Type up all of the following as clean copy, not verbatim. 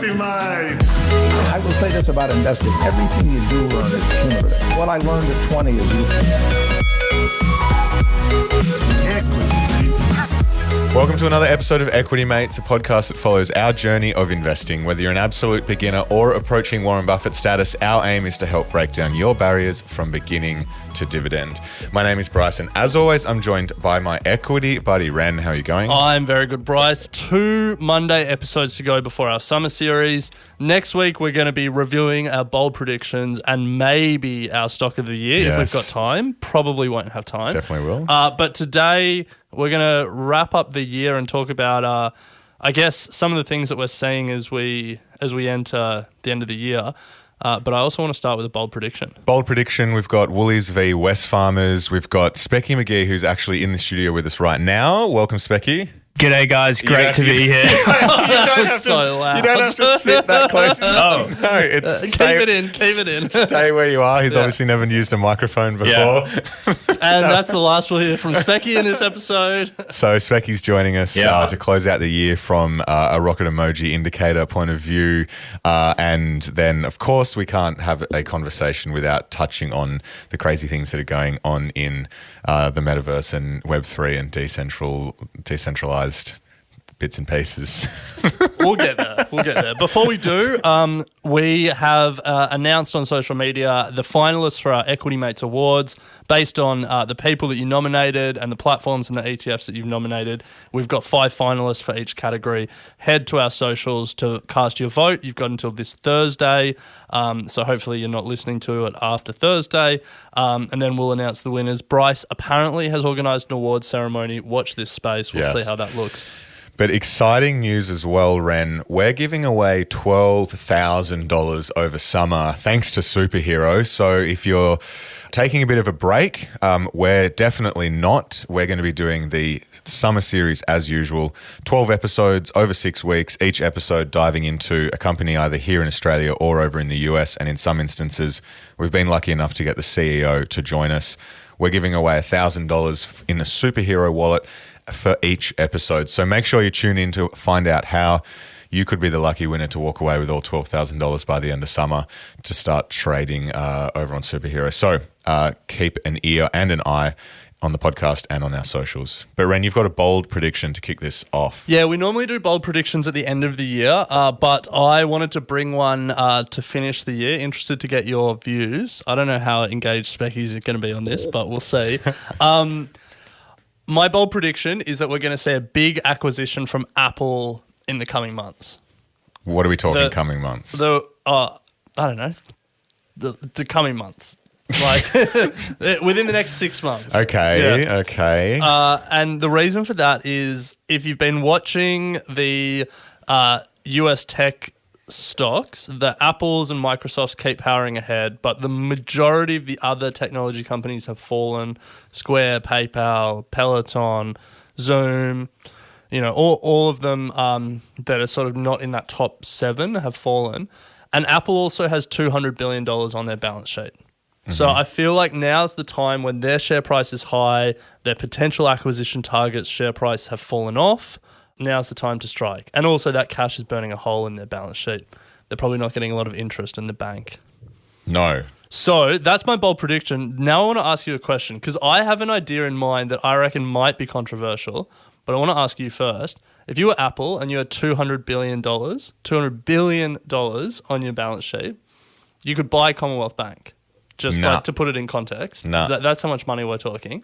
equity, mate. I will say this about investing. Everything you do learn is cumulative. What I learned at 20 is useful. Welcome to another episode of Equity Mates, a podcast that follows our journey of investing. Whether you're an absolute beginner or approaching Warren Buffett status, our aim is to help break down your barriers from beginning to dividend. My name is Bryce, and as always, I'm joined by my equity buddy, Ren. How are you going? I'm very good, Bryce. 2 Monday episodes to go before our summer series. Next week, we're going to be reviewing our bold predictions and maybe our stock of the year if we've got time. Probably won't have time. Definitely will. But today, we're going to wrap up the year and talk about, I guess, some of the things that we're seeing as we enter the end of the year. But I also want to start with a bold prediction. Bold prediction, we've got Woolies v Wesfarmers. We've got Speccy McGee, who's actually in the studio with us right now. Welcome, Specky. G'day, guys. Great to be here. You don't have to sit that close. No, it's keep it in. Stay where you are. He's obviously never used a microphone before. Yeah. And that's the last we'll hear from Specky in this episode. So Specky's joining us to close out the year from a rocket emoji indicator point of view. And then, of course, we can't have a conversation without touching on the crazy things that are going on in the metaverse and Web3 and decentralized bits and pieces. We'll get there. Before we do, we have announced on social media the finalists for our Equity Mates Awards based on the people that you nominated and the platforms and the ETFs that you've nominated. We've got 5 finalists for each category. Head to our socials to cast your vote. You've got until this Thursday, so hopefully you're not listening to it after Thursday, and then we'll announce the winners. Bryce apparently has organised an awards ceremony. Watch this space. We'll see how that looks. But exciting news as well, Ren. We're giving away $12,000 over summer thanks to Superhero. So if you're taking a bit of a break, we're definitely not. We're going to be doing the summer series as usual. 12 episodes over 6 weeks, each episode diving into a company either here in Australia or over in the US. And in some instances, we've been lucky enough to get the CEO to join us. We're giving away $1,000 in a Superhero wallet for each episode. So make sure you tune in to find out how you could be the lucky winner to walk away with all $12,000 by the end of summer to start trading over on Superhero. So keep an ear and an eye on the podcast and on our socials. But Ren, you've got a bold prediction to kick this off. Yeah, we normally do bold predictions at the end of the year, but I wanted to bring one to finish the year. Interested to get your views. I don't know how engaged Specky's going to be on this, but we'll see. My bold prediction is that we're going to see a big acquisition from Apple in the coming months. What are we talking coming months? I don't know. The coming months. Like within the next 6 months. Okay. And the reason for that is if you've been watching the US tech stocks, the Apples and Microsofts keep powering ahead, but the majority of the other technology companies have fallen. Square, PayPal, Peloton, Zoom, all of them that are sort of not in that top 7 have fallen. And Apple also has $200 billion on their balance sheet. Mm-hmm. So I feel like now's the time when their share price is high, their potential acquisition targets share price have fallen off. Now's the time to strike. And also that cash is burning a hole in their balance sheet. They're probably not getting a lot of interest in the bank. No. So that's my bold prediction. Now I want to ask you a question because I have an idea in mind that I reckon might be controversial, but I want to ask you first. If you were Apple and you had $200 billion on your balance sheet, you could buy Commonwealth Bank. Just like to put it in context. That's how much money we're talking.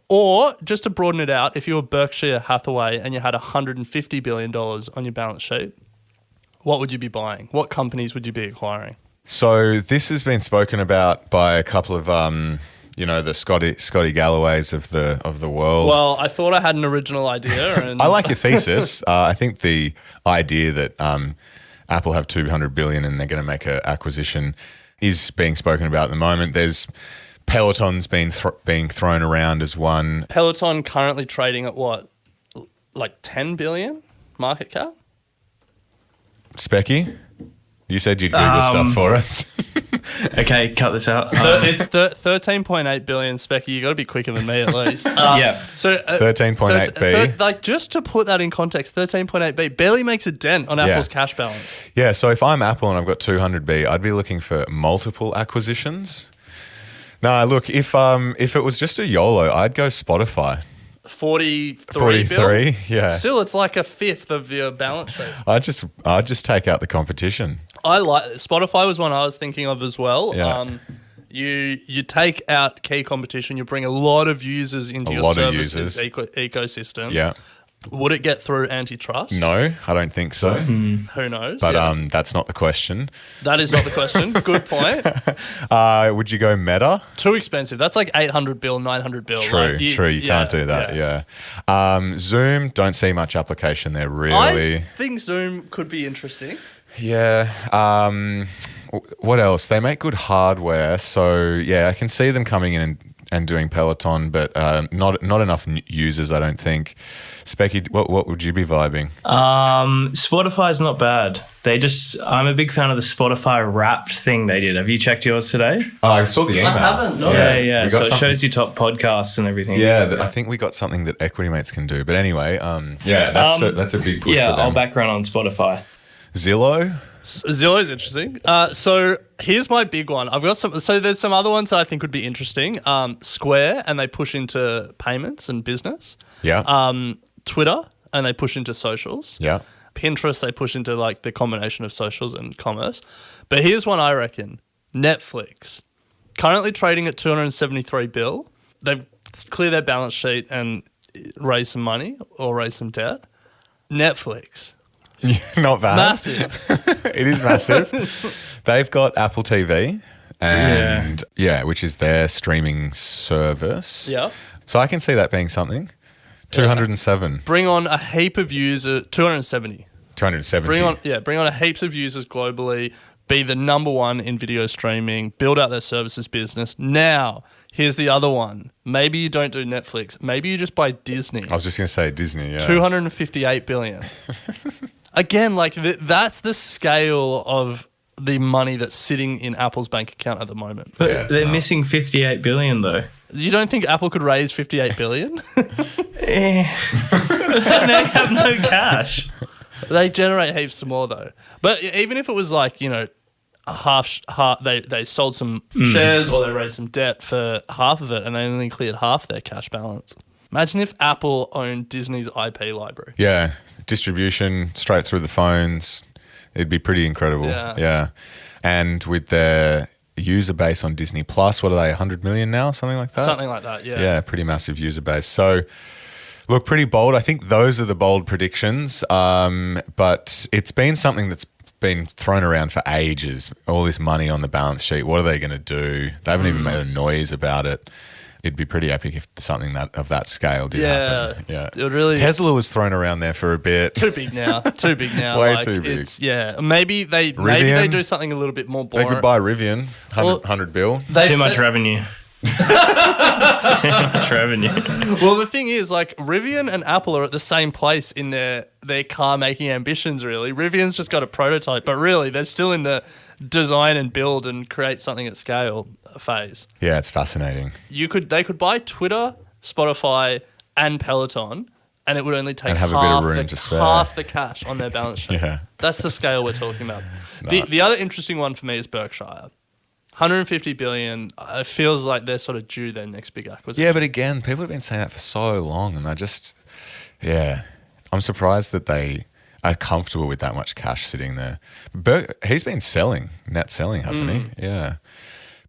Or just to broaden it out, if you were Berkshire Hathaway and you had $150 billion on your balance sheet, what would you be buying? What companies would you be acquiring? So this has been spoken about by a couple of the Scotty Galloways of the world. Well, I thought I had an original idea. And I like your thesis. I think the idea that Apple have $200 billion and they're going to make an acquisition is being spoken about at the moment. There's Peloton's being thrown around as one. Peloton currently trading at what, like 10 billion market cap? Specky, you said you'd Google stuff for us. Okay, cut this out. It's 13.8 billion, Specky. You got to be quicker than me at least. Yeah. So 13.8B. Like, just to put that in context, 13.8B barely makes a dent on Apple's cash balance. Yeah, so if I'm Apple and I've got 200B, I'd be looking for multiple acquisitions. No, look, if it was just a YOLO, I'd go Spotify. 43 bill? Yeah. Still, it's like a fifth of your balance sheet. I'd just take out the competition. I like Spotify was one I was thinking of as well. Yeah. You take out key competition, you bring a lot of users into your services ecosystem. Yeah. Would it get through antitrust? No, I don't think so. Who knows? But that's not the question. That is not the question. Good point. Would you go Meta? Too expensive. That's like 800 bill, 900 bill. True. You can't do that. Yeah. Zoom, don't see much application there really. I think Zoom could be interesting. Yeah. What else? They make good hardware, so yeah, I can see them coming in and doing Peloton, but not enough users, I don't think. Specky, what would you be vibing? Spotify's not bad. I'm a big fan of the Spotify Wrapped thing they did. Have you checked yours today? Oh, I saw the email. I haven't. No. Yeah. So it shows you top podcasts and everything. Yeah, I think we got something that Equity Mates can do. But anyway, that's a big push for them. I'll background on Spotify. Zillow? Zillow's interesting. So here's my big one. I've got some. So there's some other ones that I think would be interesting. Square, and they push into payments and business. Yeah. Twitter, and they push into socials. Yeah. Pinterest, they push into like the combination of socials and commerce. But here's one I reckon. Netflix. Currently trading at 273 bill. They've cleared their balance sheet and raised some money or raised some debt. Netflix. Not bad. Massive. It is massive. They've got Apple TV and which is their streaming service. Yeah. So I can see that being something. 207. Bring on a heap of users. 270. 270. Bring on a heaps of users globally. Be the number one in video streaming. Build out their services business. Now, here's the other one. Maybe you don't do Netflix. Maybe you just buy Disney. I was just going to say Disney, yeah. 258 billion. Again, like that's the scale of the money that's sitting in Apple's bank account at the moment. But they're missing 58 billion though. You don't think Apple could raise 58 billion? They have no cash. They generate heaps more though. But even if it was like, a half they sold some shares or they raised some debt for half of it and they only cleared half their cash balance. Imagine if Apple owned Disney's IP library. Yeah, distribution straight through the phones. It'd be pretty incredible. Yeah. And with their user base on Disney Plus, what are they, 100 million now? Something like that? Something like that, yeah. Yeah, pretty massive user base. So, look, pretty bold. I think those are the bold predictions. But it's been something that's been thrown around for ages. All this money on the balance sheet. What are they going to do? They haven't even made a noise about it. It'd be pretty epic if something of that scale did happen. Yeah, it would really. Tesla was thrown around there for a bit. Too big now. Way too big. Maybe they do something a little bit more boring. They could buy Rivian, 100 bill. Too much revenue. Too much revenue. Well, the thing is, like, Rivian and Apple are at the same place in their car making ambitions. Really, Rivian's just got a prototype, but really, they're still in the design and build and create something at scale phase. Yeah, it's fascinating. They could buy Twitter, Spotify, and Peloton, and it would only take half the cash on their balance sheet. Yeah. That's the scale we're talking about. The other interesting one for me is Berkshire. 150 billion. It feels like they're sort of due their next big acquisition. Yeah, but again, people have been saying that for so long, and I'm surprised that they are comfortable with that much cash sitting there. He's been net selling, hasn't he? Yeah.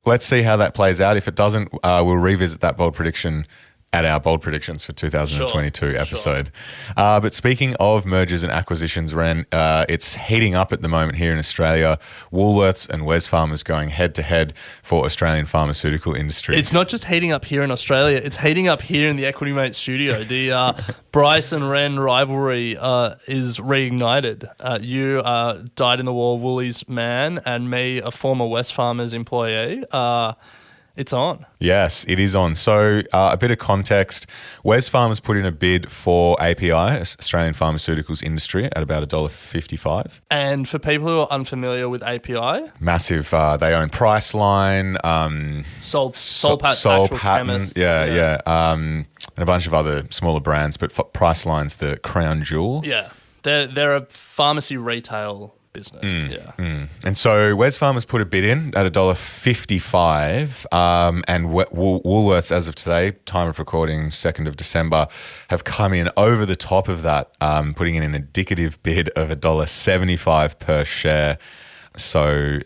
Let's see how that plays out. If it doesn't, we'll revisit that bold prediction at our bold predictions for 2022 episode. But speaking of mergers and acquisitions, Ren, it's heating up at the moment here in Australia. Woolworths and Wesfarmers going head to head for Australian pharmaceutical industry. It's not just heating up here in Australia, it's heating up here in the Equity Mate studio. The Bryce and Ren rivalry is reignited. You dyed in the war Woolies man and me, a former Wesfarmers employee. It's on. Yes, it is on. So a bit of context. Wesfarmers put in a bid for API, Australian Pharmaceuticals Industry, at about $1.55. And for people who are unfamiliar with API, Massive. They own Priceline, Soul Patent, Patent, and a bunch of other smaller brands, but Priceline's the crown jewel. Yeah. They're a pharmacy retail business. And so Wesfarmers put a bid in at $1.55, and Woolworths, as of today, time of recording, 2nd of December, have come in over the top of that, putting in an indicative bid of $1.75 per share. So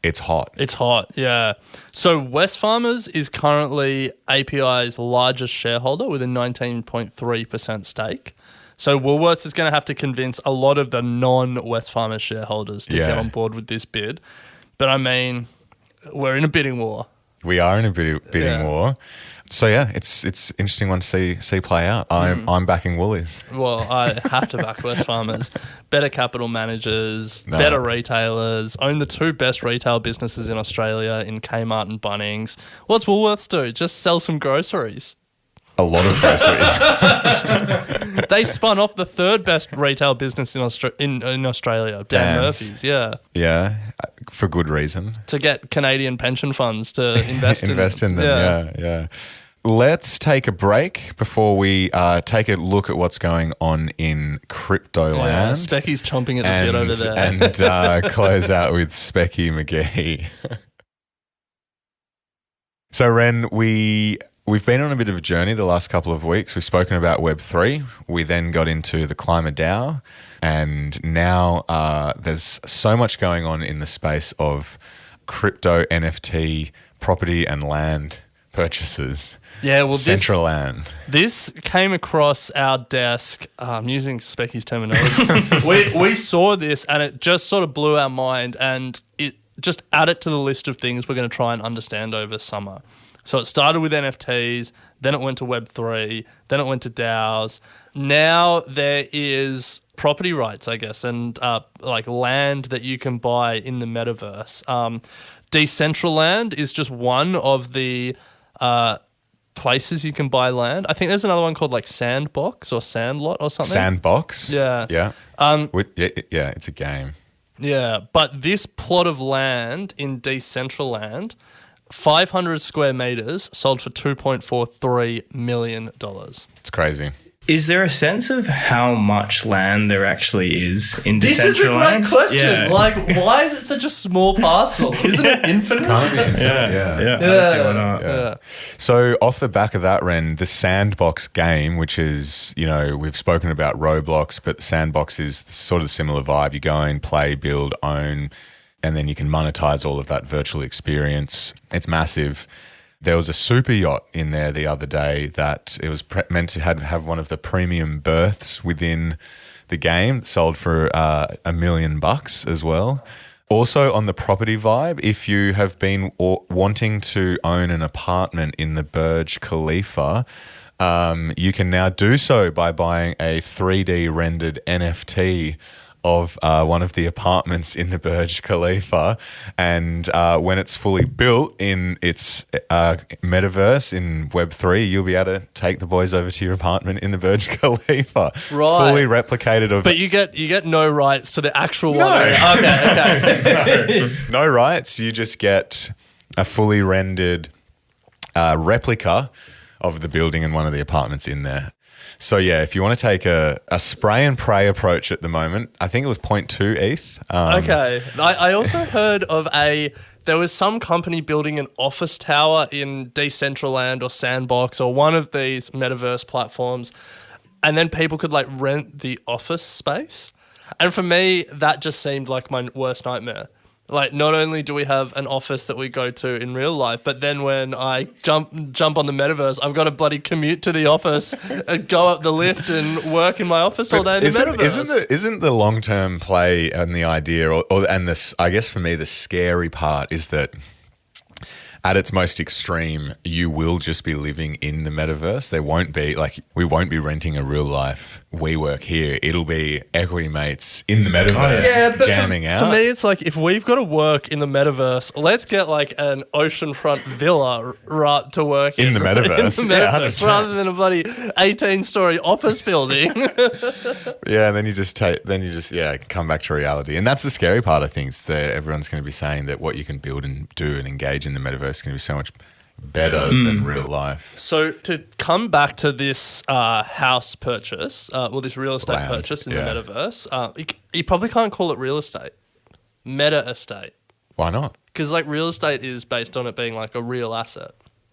it's hot. It's hot, yeah. So Wesfarmers is currently API's largest shareholder with a 19.3% stake. So Woolworths is going to have to convince a lot of the non-Wesfarmers shareholders to get on board with this bid. But I mean, we're in a bidding war. We are in a bidding war. So yeah, it's interesting one to see play out. I'm backing Woolies. Well, I have to back Wesfarmers. Better capital managers, better retailers, own the two best retail businesses in Australia in Kmart and Bunnings. What's Woolworths do? Just sell some groceries. A lot of groceries. They spun off the third best retail business in Australia, Dan Murphy's, yeah. Yeah, for good reason. To get Canadian pension funds to invest in them. Yeah. Let's take a break before we take a look at what's going on in crypto land. Specky's chomping at the bit over there. And close out with Speccy McGee. So, Ren, We've been on a bit of a journey the last couple of weeks. We've spoken about Web3. We then got into the Climate DAO. And now there's so much going on in the space of crypto, NFT, property and land purchases. Yeah, well, Central land. This came across our desk, using Specky's terminology. we saw this and it just sort of blew our mind, and it just added to the list of things we're going to try and understand over summer. So it started with NFTs, then it went to Web3, then it went to DAOs. Now there is property rights, I guess, and like land that you can buy in the metaverse. Decentraland is just one of the places you can buy land. I think there's another one called like Sandbox or Sandlot or something. Sandbox? Yeah. Yeah. It's a game. Yeah, but this plot of land in Decentraland, 500 square meters, sold for $2.43 million. It's crazy. Is there a sense of how much land there actually is in Decentraland? This is a great question. Yeah. Like, why is it such a small parcel? Isn't it infinite? Can't be infinite. Yeah. I don't see why not. Yeah. So off the back of that, Ren, the Sandbox game, which is, we've spoken about Roblox, but Sandbox is sort of similar vibe. You go in, play, build, own, and then you can monetize all of that virtual experience. It's massive. There was a super yacht in there the other day that it was meant to have one of the premium berths within the game. It sold for $1 million as well. Also on the property vibe, if you have been wanting to own an apartment in the Burj Khalifa, you can now do so by buying a 3D rendered NFT of one of the apartments in the Burj Khalifa, and when it's fully built in its metaverse in Web3, you'll be able to take the boys over to your apartment in the Burj Khalifa, fully replicated. But you get no rights to the actual one. Okay. No rights. You just get a fully rendered replica of the building and one of the apartments in there. So yeah, if you want to take a spray and pray approach at the moment, I think it was 0.2 ETH. Okay. I also heard of there was some company building an office tower in Decentraland or Sandbox or one of these metaverse platforms, and then people could like rent the office space. And for me, that just seemed like my worst nightmare. Like, not only do we have an office that we go to in real life, but then when I jump on the metaverse, I've got to bloody commute to the office and go up the lift and work in my office all day in the metaverse. Isn't the long-term play and the idea, and this, I guess for me, the scary part is that at its most extreme, you will just be living in the metaverse. There won't be we won't be renting a real life WeWork here. It'll be equity mates in the metaverse jamming out. For me, it's like if we've got to work in the metaverse, let's get like an oceanfront villa to work in the metaverse, in the metaverse rather than a bloody 18-story office building. Yeah, and then you just come back to reality. And that's the scary part, I think, is that everyone's going to be saying that what you can build and do and engage in the metaverse is going to be so much better than real life. So to come back to this house purchase, this real estate purchase in the metaverse, you probably can't call it real estate. Meta estate. Why not? Because like real estate is based on it being like a real asset.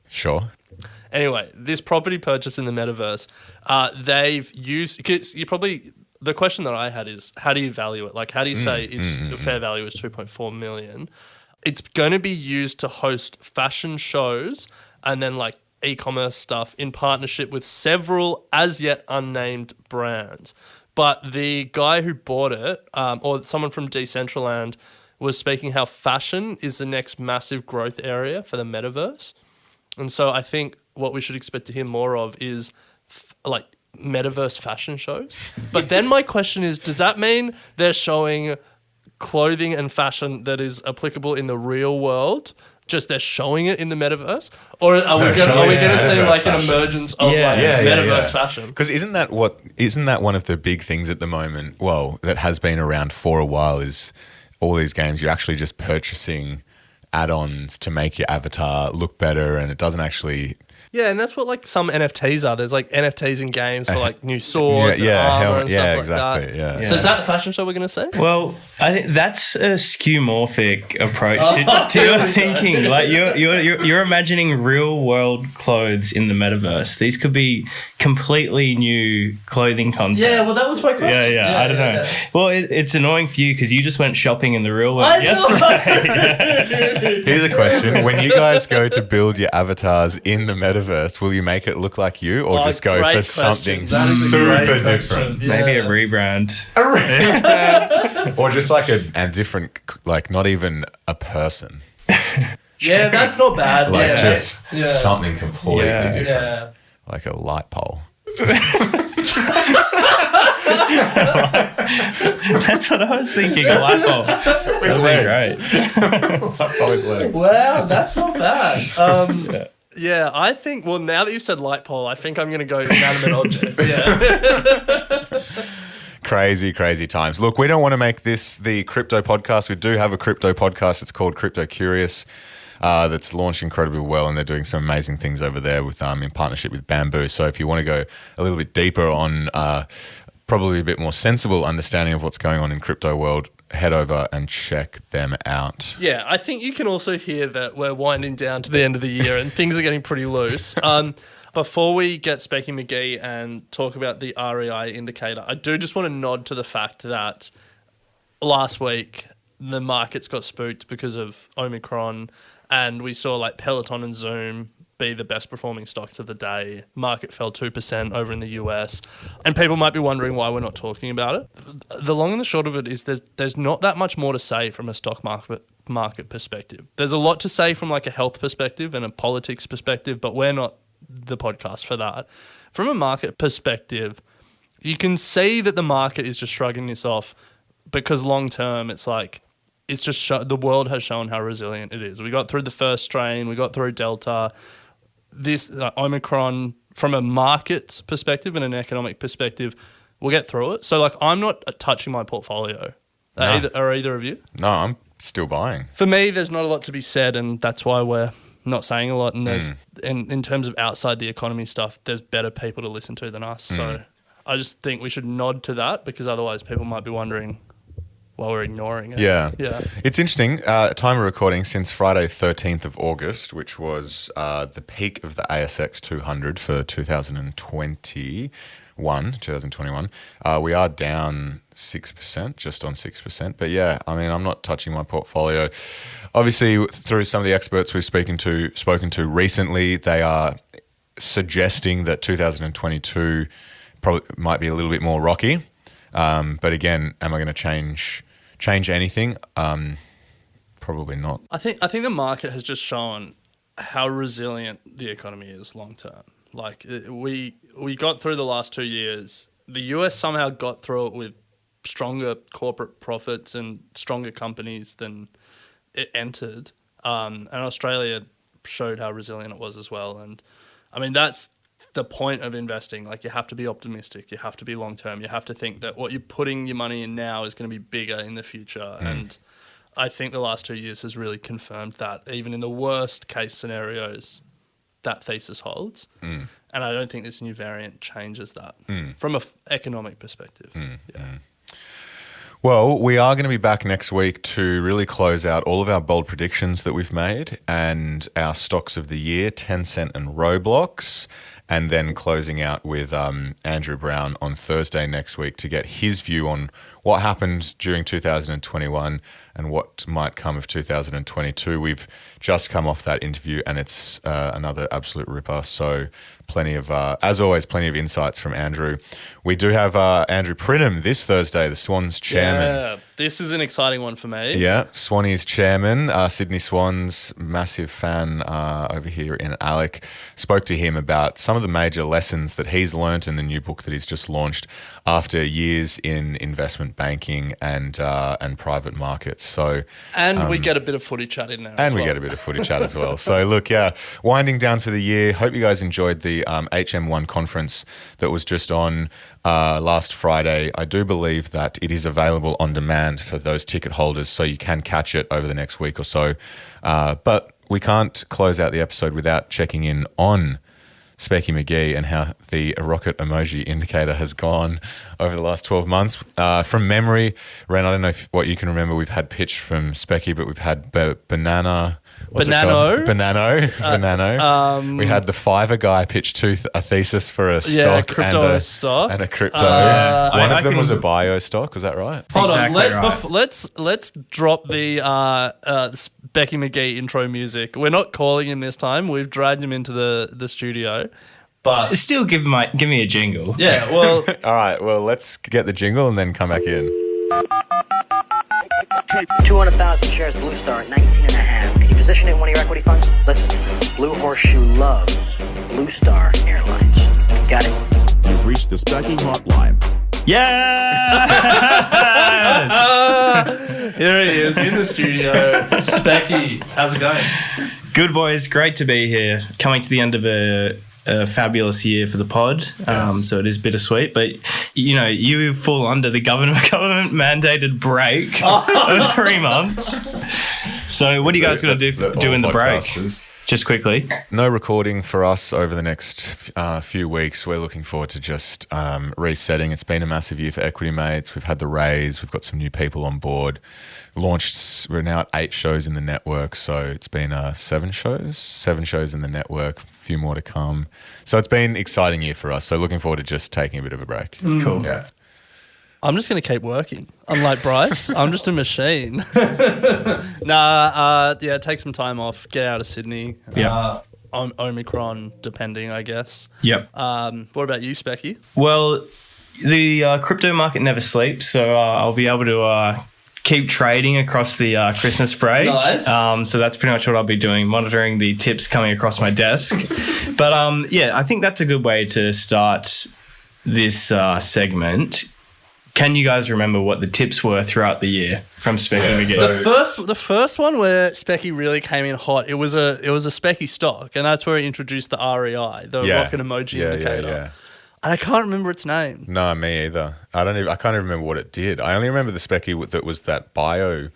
Sure. Anyway, this property purchase in the metaverse, they've used, because the question that I had is, how do you value it? Like, how do you say its fair value is 2.4 million? It's going to be used to host fashion shows and then like e-commerce stuff in partnership with several as yet unnamed brands. But the guy who bought it, or someone from Decentraland, was speaking how fashion is the next massive growth area for the metaverse. And so I think what we should expect to hear more of is like metaverse fashion shows. But then my question is, does that mean they're showing clothing and fashion that is applicable in the real world? Just they're showing it in the metaverse? Or are we going to see like an emergence of metaverse fashion? Because isn't that one of the big things at the moment, that has been around for a while, is all these games, you're actually just purchasing add-ons to make your avatar look better, and it doesn't actually... Yeah, and that's what like some NFTs are. There's like NFTs in games for like new swords and armor and stuff like that. Yeah. So is that the fashion show we're going to see? Well, I think that's a skeuomorphic approach to your thinking. Like you're imagining real world clothes in the metaverse. These could be completely new clothing concepts. Yeah, well, that was my question. Yeah, I don't know. Yeah. Well, it's annoying for you because you just went shopping in the real world yesterday. Here's a question: when you guys go to build your avatars in the metaverse, will you make it look like you, or just go for something super different? Yeah. Maybe a rebrand. Or just like a different, like not even a person. Yeah, that's not bad. Like just something completely different. Yeah. Like a light pole. That's what I was thinking, a light bulb. With legs. Great. Light pole with legs. Wow, that's not bad. Yeah, I think, now that you've said light pole, I think I'm going to go inanimate object. Yeah. Crazy, crazy times. Look, we don't want to make this the crypto podcast. We do have a crypto podcast. It's called Crypto Curious. That's launched incredibly well, and they're doing some amazing things over there with in partnership with Bamboo. So if you want to go a little bit deeper on probably a bit more sensible understanding of what's going on in crypto world, head over and check them out. Yeah, I think you can also hear that we're winding down to the end of the year and things are getting pretty loose. Before we get Speccy McGee and talk about the REI indicator, I do just want to nod to the fact that last week the markets got spooked because of Omicron, and we saw like Peloton and Zoom be the best performing stocks of the day. Market fell 2% over in the US, and people might be wondering why we're not talking about it. The long and the short of it is there's not that much more to say from a stock market perspective. There's a lot to say from like a health perspective and a politics perspective, but we're not the podcast for that. From a market perspective, you can see that the market is just shrugging this off because long term it's like it's just the world has shown how resilient it is. We got through the first strain, we got through Delta. This Omicron, from a market perspective and an economic perspective, we'll get through it. So, like, I'm not touching my portfolio. Are either of you? No, I'm still buying. For me, there's not a lot to be said, and that's why we're not saying a lot. And there's, in terms of outside the economy stuff, there's better people to listen to than us. So, I just think we should nod to that because otherwise people might be wondering while we're ignoring it. Yeah. Yeah. It's interesting. Time of recording since Friday, 13th of August, which was the peak of the ASX 200 for 2021. We are down 6%, just on 6%. But yeah, I mean, I'm not touching my portfolio. Obviously, through some of the experts we've spoken to recently, they are suggesting that 2022 probably might be a little bit more rocky. But again, am I going to change anything? Probably not. I think the market has just shown how resilient the economy is long term. Like we got through the last 2 years. The US somehow got through it with stronger corporate profits and stronger companies than it entered. And Australia showed how resilient it was as well. And I mean, that's the point of investing. Like, you have to be optimistic. You have to be long term. You have to think that what you're putting your money in now is going to be bigger in the future. And I think the last 2 years has really confirmed that. Even in the worst case scenarios, that thesis holds. And I don't think this new variant changes that from an economic perspective. Well, we are going to be back next week to really close out all of our bold predictions that we've made and our stocks of the year, Tencent and Roblox, and then closing out with Andrew Brown on Thursday next week to get his view on what happened during 2021 and what might come of 2022. We've just come off that interview and it's another absolute ripper. So plenty of, as always, plenty of insights from Andrew. We do have Andrew Pridham this Thursday, the Swans chairman. Yeah, this is an exciting one for me. Yeah, Swannies chairman, Sydney Swans, massive fan over here in Alec. Spoke to him about some of the major lessons that he's learnt in the new book that he's just launched after years in investment banking and private markets. So, and we get a bit of footy chat in there. And we get a bit of footy chat as well. So look, yeah, winding down for the year. Hope you guys enjoyed the HM1 conference that was just on last Friday. I do believe that it is available on demand for those ticket holders, so you can catch it over the next week or so. But we can't close out the episode without checking in on Speccy McGee and how the rocket emoji indicator has gone over the last 12 months. From memory, Ren, I don't know what you can remember. We've had pitch from Speccy, but we've had banana. Banano. We had the Fiverr guy pitch a thesis for a stock stock and a crypto. One of them was a bio stock. Was that right? Hold Exactly on. right. Let's drop the Speccy McGee intro music. We're not calling him this time. We've dragged him into the studio. But Still give me a jingle. yeah, well, All right. Well, let's get the jingle and then come back in. 200,000 shares Blue Star at 19.5. Can you position it in one of your equity funds? Listen, Blue Horseshoe loves Blue Star Airlines. Got it? You've reached the Speccy hotline. Yes! here he is in the studio. Specky, how's it going? Good, boys. Great to be here. Coming to the end of a fabulous year for the pod. So it is bittersweet, but you fall under the government mandated break of 3 months. So what are you guys going to do in the break? Just quickly. No recording for us over the next few weeks. We're looking forward to just resetting. It's been a massive year for Equity Mates. We've had the raise. We've got some new people on board. We're now at 8 shows in the network. So it's been 7 shows in the network, a few more to come. So it's been an exciting year for us. So looking forward to just taking a bit of a break. Cool. Yeah. I'm just going to keep working. Unlike Bryce, I'm just a machine. Take some time off. Get out of Sydney. Yeah. Omicron, depending, I guess. Yep. What about you, Specky? Well, the crypto market never sleeps, so I'll be able to keep trading across the Christmas break. Nice. So that's pretty much what I'll be doing, monitoring the tips coming across my desk. But I think that's a good way to start this segment. Can you guys remember what the tips were throughout the year from Speccy McGee? The first one where Specky really came in hot, it was a Specky stock, and that's where he introduced the REI, the rocket emoji indicator. Yeah. And I can't remember its name. No, me either. I can't even remember what it did. I only remember the Specky that was that bio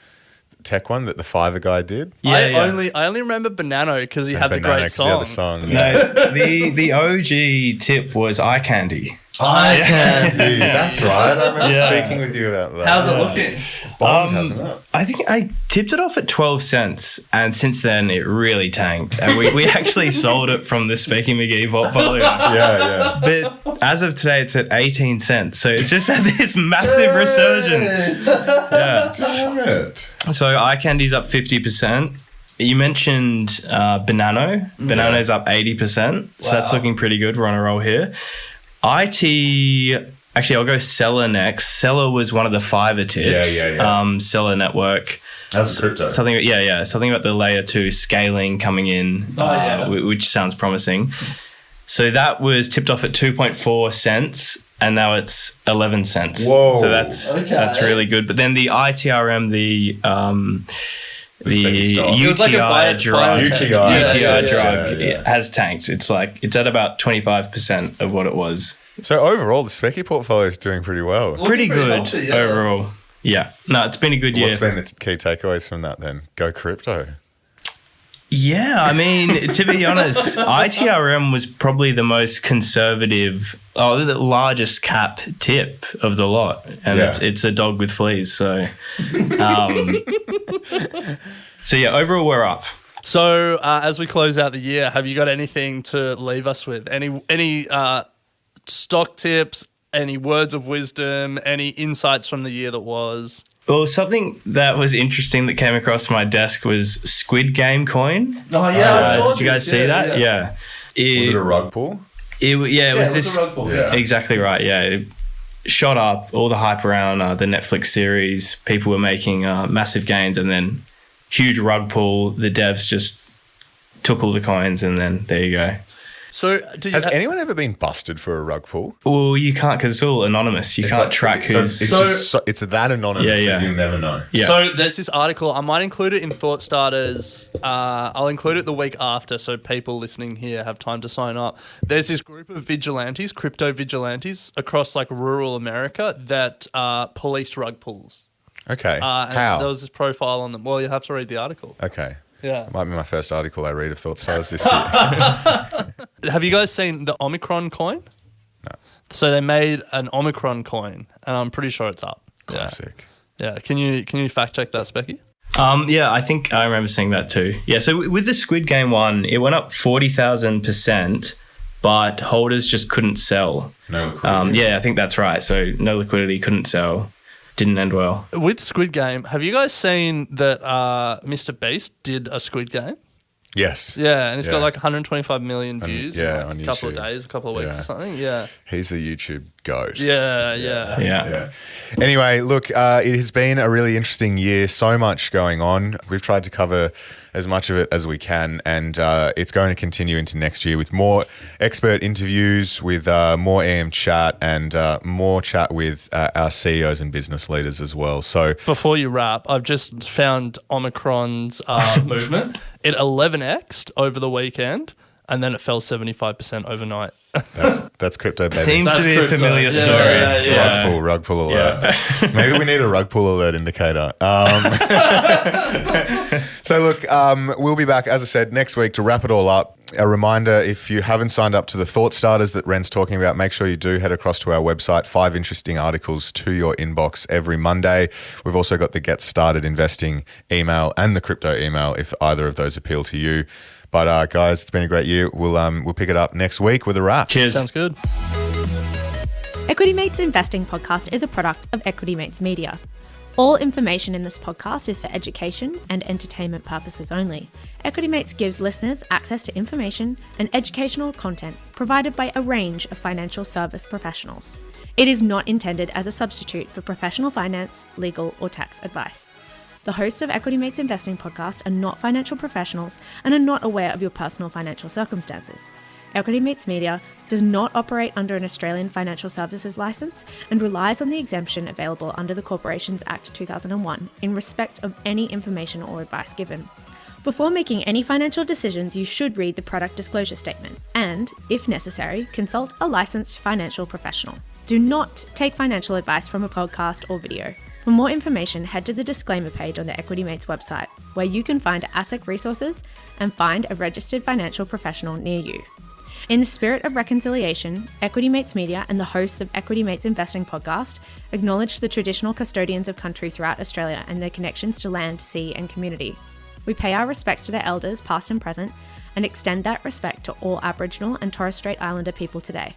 tech one that the Fiverr guy did. I only remember Banano because he had the great song. The other song. No, the OG tip was eye candy. I can do. That's right. I remember speaking with you about that. How's it looking? Bombed, hasn't it? I think I tipped it off at 12 cents, and since then it really tanked. And we actually sold it from the Speccy McGee portfolio. Yeah. But as of today, it's at 18 cents. So it's just had this massive resurgence. Yeah. Damn it. So eye candy's up 50%. You mentioned Banano. Banano's up 80%. So that's looking pretty good. We're on a roll here. IT, actually, I'll go Seller next. Seller was one of the Fiverr tips. Yeah. Seller Network. That's crypto. Something about the layer 2 scaling coming in, which sounds promising. So that was tipped off at 2.4 cents, and now it's 11 cents. Whoa. So that's really good. But then the ITRM, the UTI drug it has tanked. It's at about 25% of what it was. So overall, the Specky portfolio is doing pretty well. Pretty good overall. Yeah. No, it's been a good year. What's been the key takeaways from that then? Go crypto. Yeah, I mean, to be honest, ITRM was probably the most conservative, the largest cap tip of the lot, and it's a dog with fleas. So, overall we're up. So as we close out the year, have you got anything to leave us with? Any stock tips? Any words of wisdom? Any insights from the year that was? Well, something that was interesting that came across my desk was Squid Game coin. Oh, yeah, I saw Did you guys see that? Yeah. Was it a rug pull? It was a rug pull. Yeah. Exactly right, yeah. It shot up, all the hype around the Netflix series. People were making massive gains, and then huge rug pull. The devs just took all the coins, and then there you go. So, has anyone ever been busted for a rug pull? Well, you can't, because it's all anonymous. You can't track who's... It's that anonymous that you never know. Yeah. So there's this article. I might include it in Thought Starters. I'll include it the week after, so people listening here have time to sign up. There's this group of vigilantes, crypto vigilantes, across rural America that policed rug pulls. Okay. How? There was this profile on them. Well, you have to read the article. Okay. Yeah. It might be my first article I read of Thought Starters this year. Have you guys seen the Omicron coin? No. So they made an Omicron coin, and I'm pretty sure it's up. Classic. Yeah. Can you fact check that, Specky? Yeah, I think I remember seeing that too. Yeah, so with the Squid Game one, it went up 40,000%, but holders just couldn't sell. No liquidity. Yeah, I think that's right. So no liquidity, couldn't sell. Didn't end well. With Squid Game, have you guys seen that Mr. Beast did a Squid Game? Yes. Yeah, and it's got 125 million views in on a couple of YouTube. days, a couple of weeks or something. Yeah. He's the YouTube goat. Yeah. Anyway, look, it has been a really interesting year. So much going on. We've tried to cover as much of it as we can, and it's going to continue into next year with more expert interviews, with more EM chat, and more chat with our CEOs and business leaders as well. So before you wrap, I've just found Omicron's movement. It 11x'd over the weekend, and then it fell 75% overnight. That's crypto, baby. Seems to be crypto. a familiar story. Yeah. Rug pull alert. Yeah. Maybe we need a rug pull alert indicator. So look, we'll be back, as I said, next week to wrap it all up. A reminder, if you haven't signed up to the Thought Starters that Ren's talking about, make sure you do head across to our website. 5 interesting articles to your inbox every Monday. We've also got the Get Started Investing email and the crypto email if either of those appeal to you. But guys, it's been a great year. We'll pick it up next week with a wrap. Cheers. Sounds good. Equity Mates Investing Podcast is a product of Equity Mates Media. All information in this podcast is for education and entertainment purposes only. Equity Mates gives listeners access to information and educational content provided by a range of financial service professionals. It is not intended as a substitute for professional finance, legal, or tax advice. The hosts of Equity Mates Investing Podcast are not financial professionals and are not aware of your personal financial circumstances. Equity Mates Media does not operate under an Australian Financial Services licence and relies on the exemption available under the Corporations Act 2001 in respect of any information or advice given. Before making any financial decisions, you should read the product disclosure statement and, if necessary, consult a licensed financial professional. Do not take financial advice from a podcast or video. For more information, head to the disclaimer page on the Equity Mates website, where you can find ASIC resources and find a registered financial professional near you. In the spirit of reconciliation, Equity Mates Media and the hosts of Equity Mates Investing Podcast acknowledge the traditional custodians of country throughout Australia and their connections to land, sea and community. We pay our respects to their elders, past and present, and extend that respect to all Aboriginal and Torres Strait Islander people today.